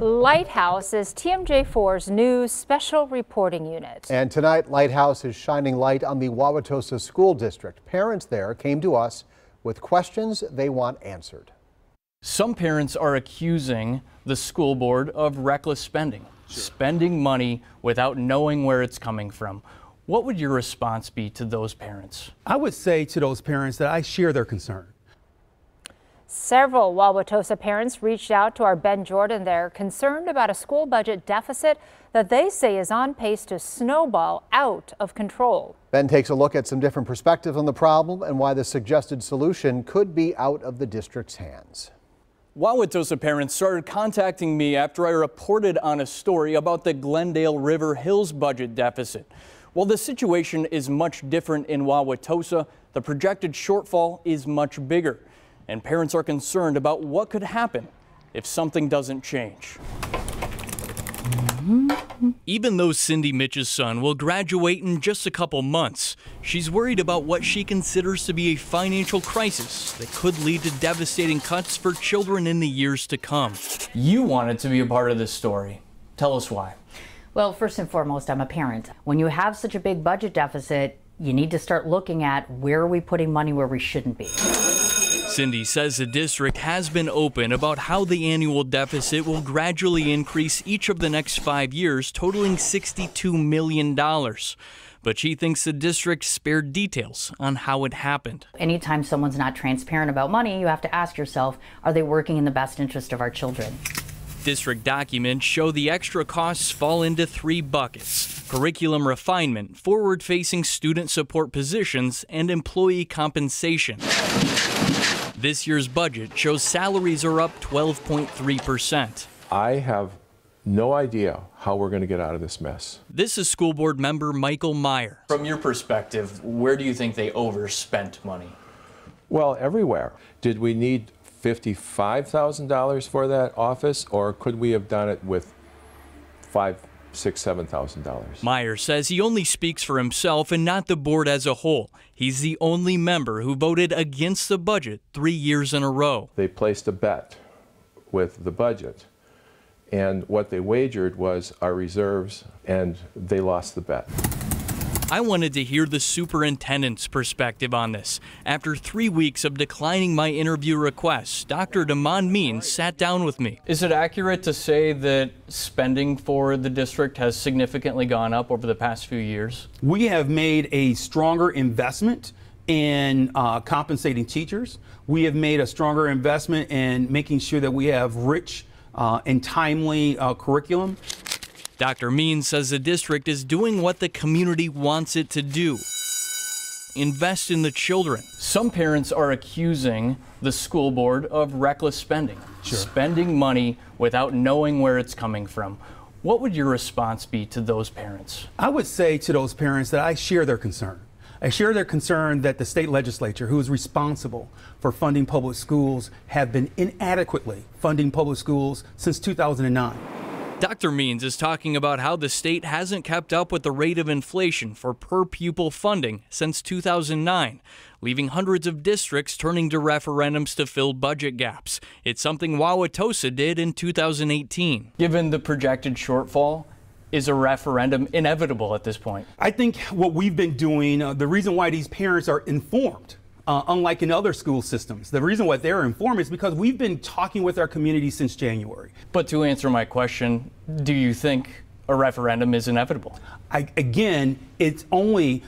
Lighthouse is TMJ4's new special reporting unit. And tonight, Lighthouse is shining light on the Wauwatosa School District. Parents there came to us with questions they want answered. Some parents are accusing the school board of reckless spending, spending money without knowing where it's coming from. What would your response be to those parents? I would say to those parents that I share their concern. Several Wauwatosa parents reached out to our Ben Jordan. They're concerned about a school budget deficit that they say is on pace to snowball out of control. Ben takes a look at some different perspectives on the problem and why the suggested solution could be out of the district's hands. Wauwatosa parents started contacting me after I reported on a story about the Glendale-River Hills budget deficit. While the situation is much different in Wauwatosa, the projected shortfall is much bigger. And parents are concerned about what could happen if something doesn't change. Even though Cindy Mich's son will graduate in just a couple months, she's worried about what she considers to be a financial crisis that could lead to devastating cuts for children in the years to come. You wanted to be a part of this story. Tell us why. Well, first and foremost, I'm a parent. When you have such a big budget deficit, you need to start looking at where are we putting money where we shouldn't be. Cindy says the district has been open about how the annual deficit will gradually increase each of the next 5 years, totaling $62 million. But she thinks the district spared details on how it happened. Anytime someone's not transparent about money, you have to ask yourself, are they working in the best interest of our children? District documents show the extra costs fall into 3 buckets: curriculum refinement, forward-facing student support positions, and employee compensation. This year's budget shows salaries are up 12.3%. I have no idea how we're going to get out of this mess. This is school board member Michael Meyer. From your perspective, where do you think they overspent money? Well, everywhere. Did we need $55,000 for that office, or could we have done it with $5,000, $6,000, $7,000? Meyer says he only speaks for himself and not the board as a whole. He's the only member who voted against the budget 3 years in a row. They placed a bet with the budget, and what they wagered was our reserves, and they lost the bet. I wanted to hear the superintendent's perspective on this. After 3 weeks of declining my interview requests, Dr. Means sat down with me. Is it accurate to say that spending for the district has significantly gone up over the past few years? We have made a stronger investment in compensating teachers. We have made a stronger investment in making sure that we have rich and timely curriculum. Dr. Means says the district is doing what the community wants it to do: invest in the children. Some parents are accusing the school board of reckless spending, spending money without knowing where it's coming from. What would your response be to those parents? I would say to those parents that I share their concern. I share their concern that the state legislature, who is responsible for funding public schools, have been inadequately funding public schools since 2009. Dr. Means is talking about how the state hasn't kept up with the rate of inflation for per-pupil funding since 2009, leaving hundreds of districts turning to referendums to fill budget gaps. It's something Wauwatosa did in 2018. Given the projected shortfall, is a referendum inevitable at this point? I think what we've been doing, the reason why these parents are informed, unlike in other school systems, the reason why they're informed is because we've been talking with our community since January. But to answer my question, do you think a referendum is inevitable? Again, it's only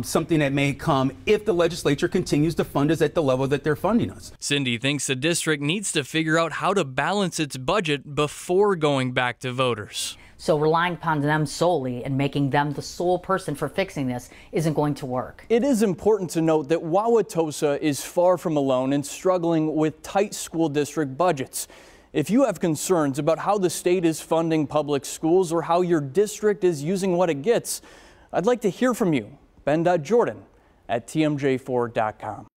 something that may come if the legislature continues to fund us at the level that they're funding us. Cindy thinks the district needs to figure out how to balance its budget before going back to voters. So relying upon them solely and making them the sole person for fixing this isn't going to work. It is important to note that Wauwatosa is far from alone in struggling with tight school district budgets. If you have concerns about how the state is funding public schools or how your district is using what it gets, I'd like to hear from you. Ben.Jordan at TMJ4.com.